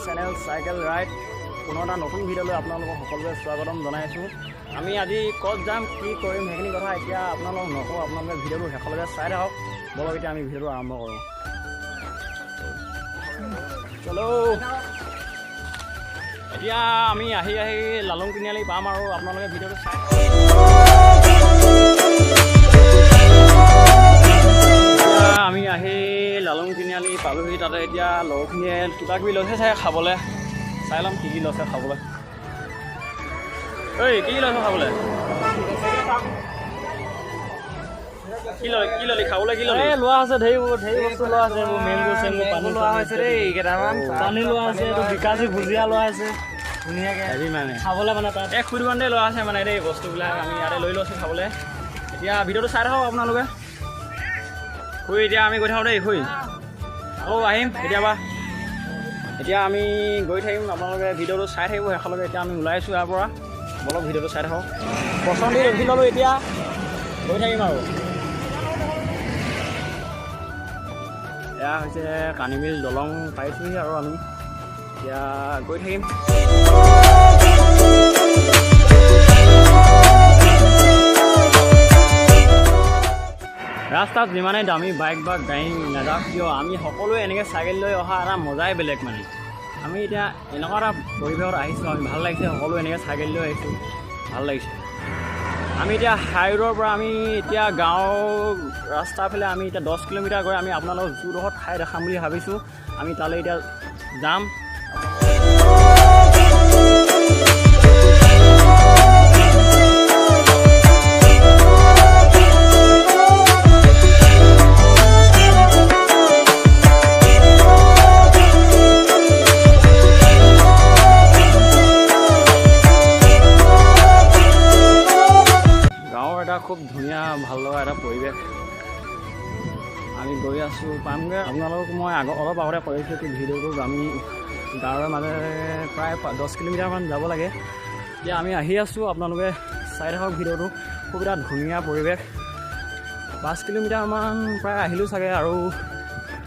Channel cycle ride পুনৰ এটা নতুন ভিডিঅ'লৈ আপোনালোকক সকলোকে স্বাগতম জনাইছোঁ। আমি আজি ক'ত যাম কি কৰিম সেইখিনি কথা এতিয়া আপোনালোকক নকওঁ, আপোনালোকে ভিডিঅ'টো শেষলৈকে চাই থাকক। বলক এতিয়া আমি ভিডিঅ'টো আৰম্ভ কৰোঁ। চলো, এতিয়া আমি আহি লালুং তিনিআলি পাম আৰু আপোনালোকে ভিডিঅ'টো চাই আমি লালুং তিনিআলি পালোহি। তাতে এতিয়া লগৰখিনিয়ে কিবা কিবি লৈছে চাগে খাবলৈ, চাই ল'ম কি লৈছে খাবলৈ। ঐ কি লৈছে খাবলৈ? কি ললি খাবলৈ? কি ললি? লোৱা আছে ধেৰ বস্তু লোৱা আছে। মেংগো চেংগো পানী লোৱা হৈছে দেই, কেইটামান পানী লোৱা আছে, বিকাশী ভুজিয়া লোৱা আছে ধুনীয়াকৈ হেৰি মানে খাবলৈ মানে তাত খুৰিবান্ধে লোৱা আছে মানে দেই বস্তুবিলাক আমি ইয়াতে লৈ লৈছোঁ খাবলৈ। এতিয়া ভিডিঅ'টো চাই থাকক আপোনালোকে। খুৰি এতিয়া আমি গৈ থাকোঁ দেই, খুৰি আকৌ আহিম কেতিয়াবা। এতিয়া আমি গৈ থাকিম, আপোনালোকে ভিডিঅ'টো চাই থাকিব শেষলৈকে। এতিয়া আমি ওলাইছোঁ ইয়াৰ পৰা, বলক ভিডিঅ'টো চাই থাকক। পচন্দ দি ৰখি ল'লোঁ, এতিয়া গৈ থাকিম আৰু। এয়া হৈছে কানিমিল দলং পাইছোঁহি আৰু আমি এতিয়া গৈ থাকিম। ৰাস্তাত যিমানেই দামী বাইক বা গাড়ী নাযাওক কিয়, আমি সকলোৱে এনেকৈ চাইকেল লৈ অহা এটা মজাই বেলেগ মানে। আমি এতিয়া এনেকুৱা এটা পৰিৱেশত আহিছোঁ, আমি ভাল লাগিছে, সকলোৱে এনেকৈ চাইকেল লৈ আহিছোঁ, ভাল লাগিছে। আমি এতিয়া হাইৰোডৰ পৰা আমি এতিয়া গাঁৱৰ ৰাস্তাফালে আমি এতিয়া 10 কিলোমিটাৰ গৈ আমি আপোনালোকক যোৰহাট ঠাই দেখাম বুলি ভাবিছোঁ। আমি তালৈ এতিয়া যাম। খুব ধুনীয়া ভাল লগা এটা পৰিৱেশ আমি গৈ আছোঁ, পামগৈ। আপোনালোকক মই অলপ আগতে কৰিছোঁ কি ভিডিঅ'টো আমি গাঁৱৰ মাজেৰে প্ৰায় 10 কিলোমিটাৰমান যাব লাগে। এতিয়া আমি আহি আছোঁ, আপোনালোকে চাই থাকক ভিডিঅ'টো। খুব এটা ধুনীয়া পৰিৱেশ। 5 কিলোমিটাৰমান প্ৰায় আহিলোঁ চাগে, আৰু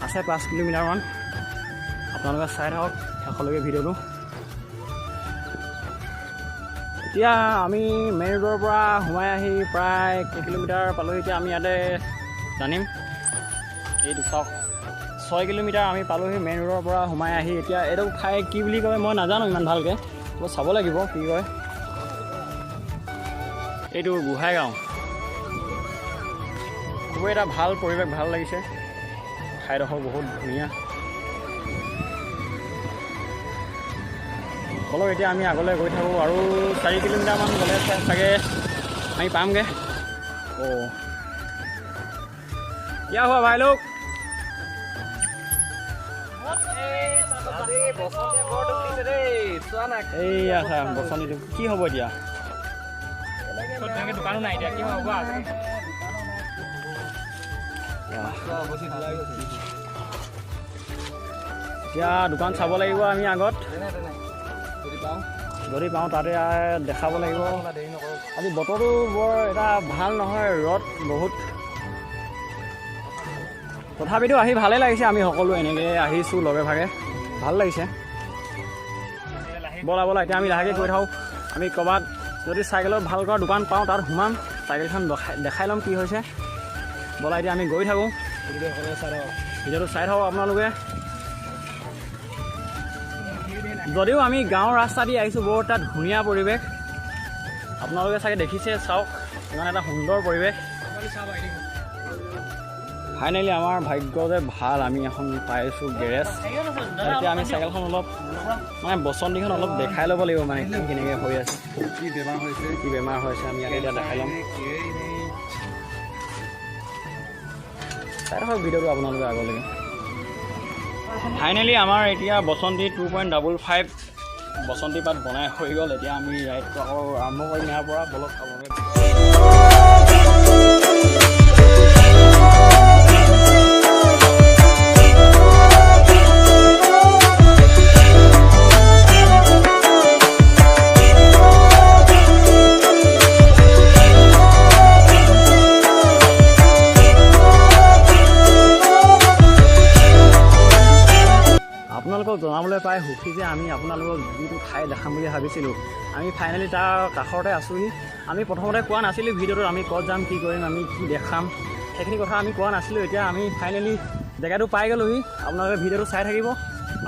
আছে 5 কিলোমিটাৰমান। আপোনালোকে চাই থাকক শেষলৈকে ভিডিঅ'টো। এতিয়া আমি মেইন ৰোডৰ পৰা সোমাই আহি প্ৰায় কেইকিলোমিটাৰ পালোঁ। এতিয়া আমি ইয়াতে জানিম। এইটো চাওক 6 কিলোমিটাৰ আমি পালোঁহি মেইন ৰোডৰ পৰা সোমাই আহি। এতিয়া এইটো ঠাই কি বুলি কয় মই নাজানো ইমান ভালকৈ, চাব লাগিব কি কয়। এইটো গোহাঁই গাঁও। খুবেই এটা ভাল পৰিৱেশ, ভাল লাগিছে। ঠাইডোখৰ বহুত ধুনীয়া। বলক এতিয়া আমি আগলৈ গৈ থাকোঁ, আৰু 4 কিলোমিটাৰমান গ'লে চাগে আমি পামগৈ। क्या हुआ भाई लोग? বচনিটো কি হ'ব এতিয়া? দোকানো নাই এতিয়া, কি হ'ব? এতিয়া দোকান চাব লাগিব আমি আগত, যদি পাওঁ তাতে দেখাব লাগিব। আজি বতৰটো বৰ এটা ভাল নহয়, ৰ'দ বহুত। তথাপিতো আহি ভালেই লাগিছে। আমি সকলো এনেকৈ আহিছোঁ লগে ভাগে, ভাল লাগিছে। বলা এতিয়া আমি লাহেকৈ গৈ থাকোঁ। আমি ক'ৰবাত যদি চাইকেলৰ ভাল কৰা দোকান পাওঁ তাত সোমাম, চাইকেলখন দেখাই ল'ম কি হৈছে। বলা এতিয়া আমি গৈ থাকোঁ, ভিডিঅ'টো চাই থাকোঁ আপোনালোকে। যদিও আমি গাঁৱৰ ৰাস্তা দি আহিছোঁ, বৰ এটা ধুনীয়া পৰিৱেশ। আপোনালোকে চাগে দেখিছে, চাওক ইমান এটা সুন্দৰ পৰিৱেশ। ফাইনেলি আমাৰ ভাগ্য যে ভাল, আমি এখন পাইছোঁ গেৰেজ। এতিয়া আমি চাইকেলখন অলপ মানে বচন্তিখন অলপ দেখাই ল'ব লাগিব, মানে কেনেকৈ হৈ আছে, কি বেমাৰ হৈছে আমি ইয়াতে এতিয়া দেখাই ল'ম। চাই থাকক ভিডিঅ'টো আপোনালোকে আগলৈকে। ফাইনেলি আমাৰ এতিয়া বসন্তী 2.55 বসন্তী পাত বনাই হৈ গ'ল। এতিয়া আমি ৰাইডটো আকৌ আৰম্ভ কৰিম ইয়াৰ পৰা। বলক আপোনালোকে। জনাবলৈ পাই সুখী যে আমি আপোনালোকক যিটো ঠাই দেখাম বুলি ভাবিছিলোঁ আমি ফাইনেলি তাৰ কাষতে আছোঁহি। আমি প্ৰথমতে কোৱা নাছিলোঁ ভিডিঅ'টোত আমি ক'ত যাম, কি কৰিম, আমি কি দেখাম, সেইখিনি কথা আমি কোৱা নাছিলোঁ। এতিয়া আমি ফাইনেলি জেগাটো পাই গ'লোহি। আপোনালোকে ভিডিঅ'টো চাই থাকিব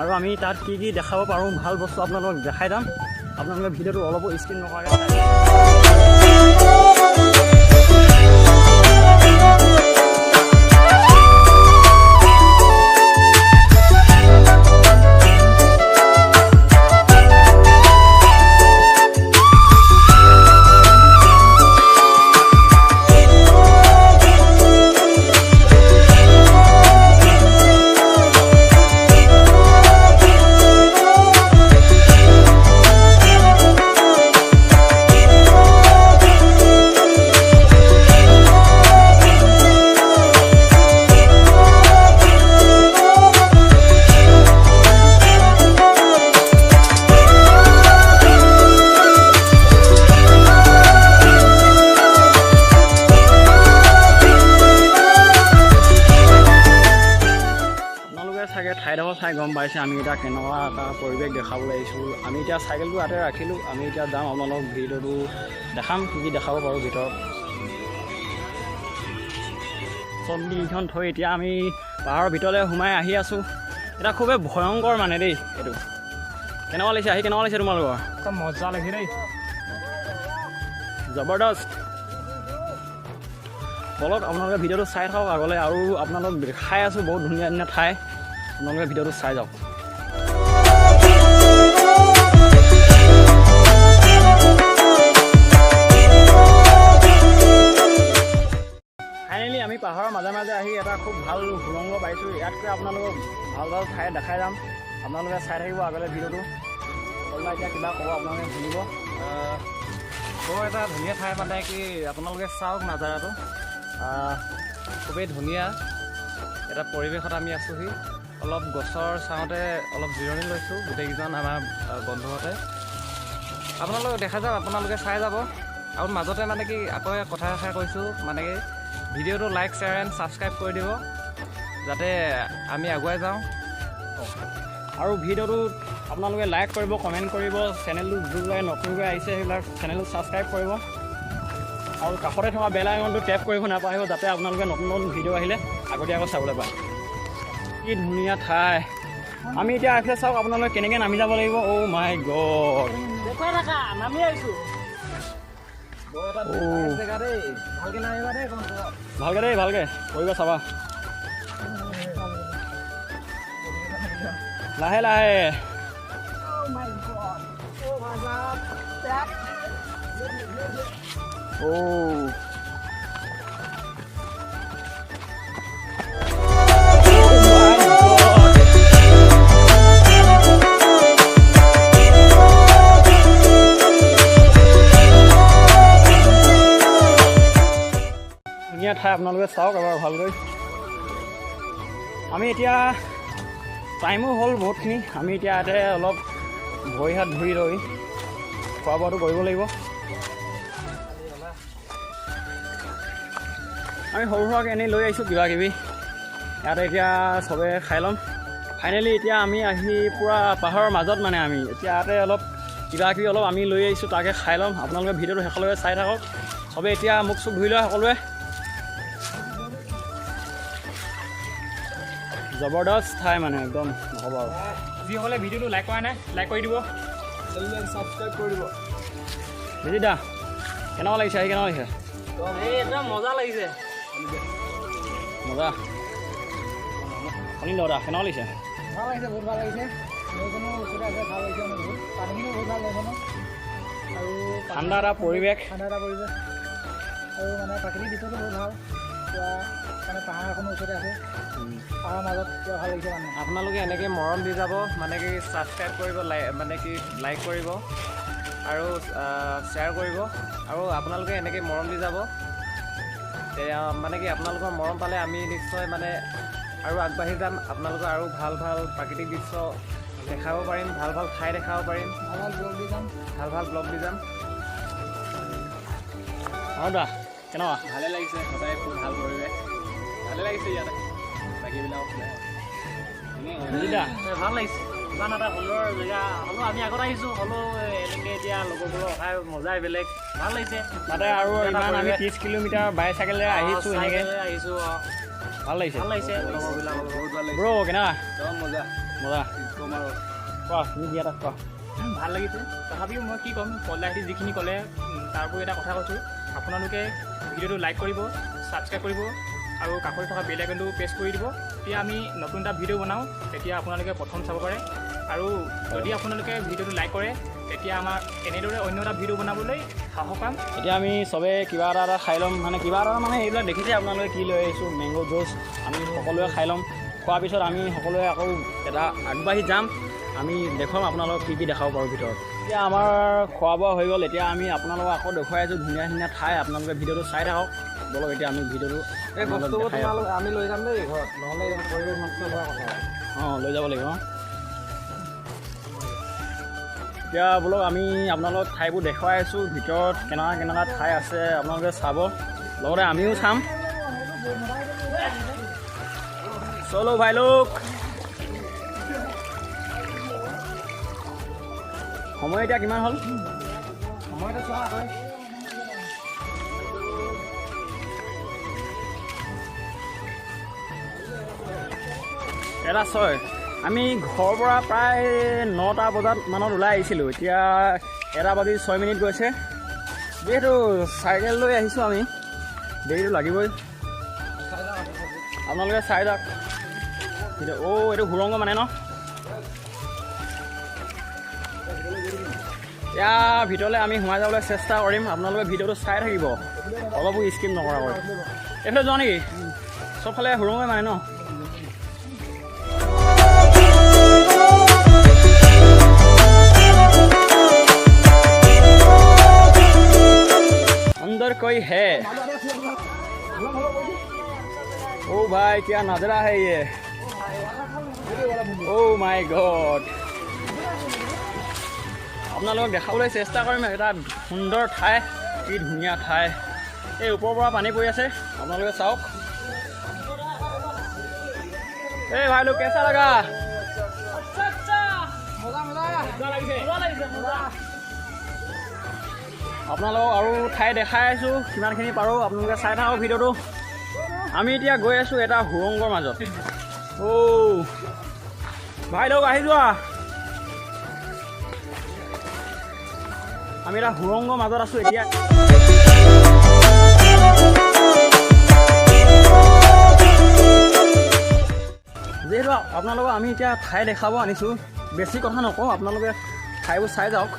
আৰু আমি তাত কি কি দেখাব পাৰোঁ, ভাল বস্তু আপোনালোকক দেখাই যাম। আপোনালোকে ভিডিঅ'টো অলপো স্কিপ নকৰাকৈ ঠাইডোখৰ চাই গম পাইছে আমি এতিয়া কেনেকুৱা এটা পৰিৱেশ দেখাবলৈ আহিছোঁ। আমি এতিয়া চাইকেলটো ইয়াতে ৰাখিলোঁ। আমি এতিয়া যাম, আপোনালোকক ভিডিঅ'টো দেখাম, কি কি দেখাব পাৰোঁ ভিতৰত। চকীখন থৈ এতিয়া আমি পাহাৰৰ ভিতৰলৈ সোমাই আহি আছোঁ। এটা খুবেই ভয়ংকৰ মানে দেই। এইটো কেনেকুৱা লাগিছে, আহি কেনেকুৱা লাগিছে তোমালোকৰ? একদম মজা লাগিছে দেই, জবৰদস্ত। বলক আপোনালোকে ভিডিঅ'টো চাই থাকক আগলৈ, আৰু আপোনালোক দেখাই আছোঁ বহুত ধুনীয়া ধুনীয়া ঠাই। আপোনালোকে ভিডিঅ'টো চাই যাওক। ফাইনেলি আমি পাহাৰৰ মাজে মাজে আহি এটা খুব ভাল সুৰংগ পাইছোঁ। ইয়াতকৈ আপোনালোকক ভাল ভাল ঠাই দেখাই যাম। আপোনালোকে চাই থাকিব আগলৈ ভিডিঅ'টো। ক'লা এতিয়া কিবা ক'ব, আপোনালোকে শুনিব। বৰ এটা ধুনীয়া ঠাই মানে কি আপোনালোকে চাওক নাজাৰাটো। খুবেই ধুনীয়া এটা পৰিৱেশত আমি আছোঁহি। অলপ গছৰ ছাঁতে অলপ জিৰণি লৈছোঁ গোটেইকেইজন আমাৰ বন্ধুহঁতে। আপোনালোকে দেখা যাওক, আপোনালোকে চাই যাব। আৰু মাজতে মানে কি আকৌ কথা এষাৰ কৈছোঁ, মানে কি ভিডিঅ'টো লাইক, শ্বেয়াৰ এণ্ড ছাবস্ক্ৰাইব কৰি দিব যাতে আমি আগুৱাই যাওঁ। আৰু ভিডিঅ'টো আপোনালোকে লাইক কৰিব, কমেণ্ট কৰিব, চেনেলটো যোনবিলাক নতুনকৈ আহিছে সেইবিলাক চেনেলটো ছাবস্ক্ৰাইব কৰিব, আৰু কাষতে থকা বেল আইকনটো টেপ কৰিব নাপাহৰিব যাতে আপোনালোকে নতুন নতুন ভিডিঅ' আহিলে আগতীয়াকৈ চাবলৈ পায়। কি ধুনীয়া ঠাই। আমি এতিয়া এইফালে চাওক, আপোনালোকে কেনেকৈ নামি যাব লাগিব। অ' মাই গড, নামি আহিছোঁ। ভালকৈ দেই, ভালকৈ কৰিবা, চাবা লাহে লাহে। অ' ধুনীয়া ঠাই, আপোনালোকে চাওক এবাৰ ভালকৈ। আমি এতিয়া টাইমো হ'ল বহুতখিনি। আমি এতিয়া ইয়াতে অলপ ভৰি হাত ধুই লৈ খোৱা বোৱাটো কৰিব লাগিব। আমি সৰু সুৰাকৈ এনেই লৈ আহিছোঁ কিবা কিবি, ইয়াতে এতিয়া চবে খাই ল'ম। ফাইনেলি এতিয়া আমি আহি পূৰা পাহাৰৰ মাজত মানে আমি এতিয়া ইয়াতে অলপ কিবা কিবি অলপ আমি লৈ আহিছোঁ, তাকে খাই ল'ম। আপোনালোকে ভিডিঅ'টো শেষলৈকে চাই থাকক। চবে এতিয়া মুখ চুখ ধুই লয় সকলোৱে। জবৰদস্ত ঠাই মানে একদম নক'ব আৰু। যিসকলে ভিডিঅ'টো লাইক কৰা নাই, লাইক কৰি দিব, ছাবস্ক্ৰাইব কৰি দিব। বুজি দা কেনেকুৱা লাগিছে, আহি কেনেকুৱা লাগিছে? একদম মজা লাগিছে, মজা। শুনি লওঁ দা, কেনেকুৱা লাগিছে? ভাল লাগিছে, বহুত ভাল লাগিছে। নৈখনো ওচৰতে আছে, ভাল লাগিছে মানে বহুত। পানীখিনিও বহুত ভাল নৈখনো, আৰু ঠাণ্ডা এটা পৰিৱেশ, আৰু মানে প্ৰাকৃতিক দৃশ্যটো বহুত ভাল। মানে পাহাৰ এখনো ওচৰতে আছে, পাহাৰৰ মাজত কিবা ভাল লাগিছে মানে। আপোনালোকে এনেকৈ মৰম দি যাব, মানে কি ছাবস্ক্ৰাইব কৰিব, মানে কি লাইক কৰিব আৰু শ্বেয়াৰ কৰিব, আৰু আপোনালোকে এনেকৈ মৰম দি যাব। মানে কি আপোনালোকৰ মৰম পালে আমি নিশ্চয় মানে আৰু আগবাঢ়ি যাম। আপোনালোকৰ আৰু ভাল ভাল প্ৰাকৃতিক দৃশ্য দেখাব পাৰিম, ভাল ভাল ঠাই দেখাব পাৰিম, ভাল ভাল ব্লগ দি যাম, ভাল ভাল ব্লগ দি যাম। অঁ দা কেনেকুৱা? ভালে লাগিছে, সদায় খুব ভাল পৰিৱেশ, ভালে লাগিছে ইয়াতে। বাকীবিলাক ভাল লাগিছে। ইমান এটা সুন্দৰ জেগা হ'লেও আমি আগত আহিছোঁ হ'লেও এনেকৈ এতিয়া লগৰবোৰৰ অহাই মজাই বেলেগ ভাল লাগিছে তাতে আৰু ইমান আমি 30 কিলোমিটাৰ বাইচাইকেলেৰে আহিছোঁ এনেকৈ আহিছোঁ ভাল লাগিছে লগৰবিলাক বহুত ভাল লাগিছে ব্ৰ কেনেকুৱা মজা মজা কম আৰু কোৱা তুমি দিয়া তাত কোৱা ভাল লাগিছে তথাপিও মই কি ক'ম পল্লাহিতি যিখিনি ক'লে তাৰ উপৰি এটা কথা কৈছোঁ আপোনালোকে ভিডিঅ'টো লাইক কৰিব ছাবস্ক্ৰাইব কৰিব আৰু কাষত থকা বেল আইকনটো প্ৰেছ কৰি দিব তেতিয়া আমি নতুন এটা ভিডিঅ' বনাওঁ তেতিয়া আপোনালোকে প্ৰথম চাব পাৰে আৰু যদি আপোনালোকে ভিডিঅ'টো লাইক কৰে তেতিয়া আমাৰ এনেদৰে অন্য এটা ভিডিঅ' বনাবলৈ সাহস পাম এতিয়া আমি চবে কিবা এটা খাই ল'ম মানে কিবা এটা মানে এইবিলাক দেখিছে আপোনালোকে কি লৈ আহিছোঁ মেংগ' জুচ আমি সকলোৱে খাই ল'ম খোৱাৰ পিছত আমি সকলোৱে আকৌ এটা আগবাঢ়ি যাম আমি দেখুৱাম আপোনালোকক কি দেখাব পাৰোঁ ভিতৰত এতিয়া আমাৰ খোৱা বোৱা হৈ গ'ল এতিয়া আমি আপোনালোকক আকৌ দেখুৱাই আছোঁ ধুনীয়া ধুনীয়া ঠাই আপোনালোকে ভিডিঅ'টো চাই থাকক বলক এতিয়া আমি ভিডিঅ'টো এই বস্তুবোৰ আমি লৈ যাম দেই ঘৰত নহ'লে পৰিৱেশ নষ্ট হোৱাৰ কথা অঁ লৈ যাব লাগিব এতিয়া বোলক আমি আপোনালোকক ঠাইবোৰ দেখুৱাই আছোঁ ভিতৰত কেনেকুৱা ঠাই আছে আপোনালোকে চাব লগতে আমিও চাম চলো ভাই লোক সময় এতিয়া কিমান হ'ল সময়টো চোৱা হয় এটা 6 আমি ঘৰৰ পৰা প্ৰায় 9টা বজাত মানত ওলাই আহিছিলোঁ এতিয়া 1 বাজি 6 মিনিট গৈছে যিহেতু চাইকেল লৈ আহিছোঁ আমি দেৰিটো লাগিবই আপোনালোকে চাই যাওক এইটো সুৰংগ মানে ন ইয়াৰ ভিতৰলৈ আমি সোমাই যাবলৈ চেষ্টা কৰিম আপোনালোকে ভিডিঅ'টো চাই থাকিব অলপো স্কিপ নকৰাকৈ এইফালে যোৱা নেকি চবফালে সুৰংগই মানে ন अंदर कोई है ओ भाई क्या नजरा है ये ओ माय गॉड আপোনালোকক দেখাবলৈ চেষ্টা কৰিম এটা সুন্দৰ ঠাই কি ধুনীয়া ঠাই এই ওপৰৰ পৰা পানী পৰি আছে আপোনালোকে চাওক এই ভাই লোক কেঁচা লগা আপোনালোকক আৰু ঠাই দেখাই আছোঁ কিমানখিনি পাৰোঁ আপোনালোকে চাই থাকক ভিডিঅ'টো আমি এতিয়া গৈ আছোঁ এটা সুৰংগৰ মাজত ভাই লোক আহি যোৱা আমি এটা সুৰংগৰ মাজত আছোঁ এতিয়া যিহেতু আপোনালোকক আমি এতিয়া ঠাই দেখাব আনিছোঁ বেছি কথা নকওঁ আপোনালোকে ঠাইবোৰ চাই যাওক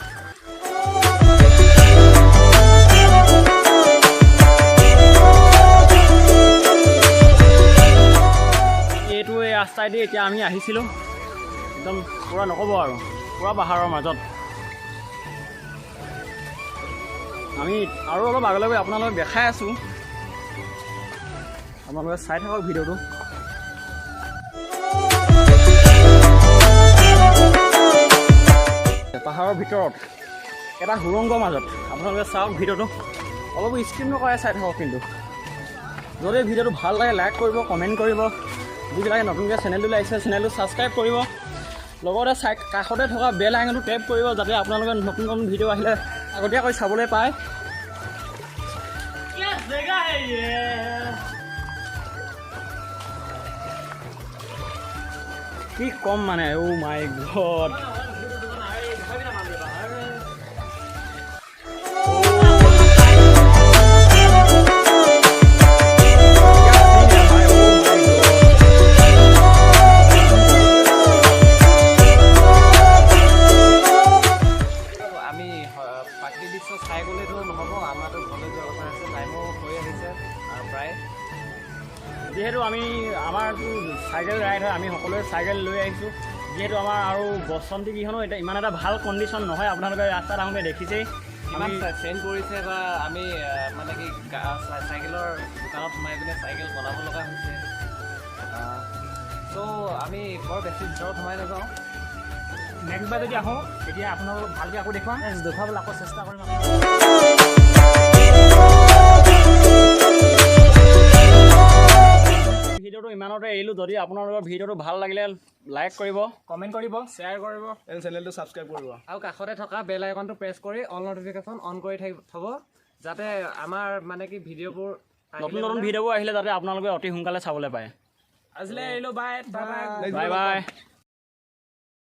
এইটো এই ৰাস্তাইদি এতিয়া আমি আহিছিলোঁ একদম পূৰা নক'ব আৰু পূৰা পাহাৰৰ মাজত আমি আৰু অলপ আগলৈ গৈ আপোনালোকক দেখাই আছোঁ আপোনালোকে চাই থাকক ভিডিঅ'টো পাহাৰৰ ভিতৰত এটা সুৰংগৰ মাজত আপোনালোকে চাওক ভিডিঅ'টো অলপ স্ক্ৰীন নকৰাই চাই থাকক কিন্তু যদি ভিডিঅ'টো ভাল লাগে লাইক কৰিব কমেণ্ট কৰিব যিবিলাকে নতুনকৈ চেনেলটোলৈ আহিছে চেনেলটো ছাবস্ক্ৰাইব কৰিব লগতে কাষতে থকা বেল আইকনটো টেপ কৰিব যাতে আপোনালোকে নতুন নতুন ভিডিঅ' আহিলে আগতীয়াকৈ চাবলৈ পায় কি কম মানে অ' মাই গড যিহেতু আমি আমাৰতো চাইকেল ৰাইড হয় আমি সকলোৱে চাইকেল লৈ আহিছোঁ যিহেতু আমাৰ আৰু বসন্তীকেইখনো এতিয়া ইমান এটা ভাল কণ্ডিশ্যন নহয় আপোনালোকে ৰাস্তাত আহোঁতে দেখিছেই ইমান চেঞ্জ কৰিছে বা আমি মানে কি চাইকেলৰ দোকানত সোমাই পিনে চাইকেল বনাব লগা হৈছে ত' আমি বৰ বেছি ভিতৰত সোমাই নাযাওঁ নেক্সট বাৰ যদি আহোঁ তেতিয়া আপোনালোকক ভালকৈ আকৌ দেখুৱাবলৈ আকৌ চেষ্টা কৰিম ভিডিঅ'টো ইমানতে এৰিলোঁ যদি আপোনালোকৰ ভিডিঅ'টো ভাল লাগিলে লাইক কৰিব কমেণ্ট কৰিব শ্বেয়াৰ কৰিব এণ্ড চেনেলটো ছাবস্ক্ৰাইব কৰিব আৰু কাষতে থকা বেল আইকনটো প্ৰেছ কৰি অল নটিফিকেশ্যন অন কৰি থ'ব যাতে আমাৰ মানে কি ভিডিঅ'বোৰ নতুন নতুন ভিডিঅ'বোৰ আহিলে যাতে আপোনালোকে অতি সোনকালে চাবলৈ পায় আজিলৈ এৰিলোঁ বাই বাই বাই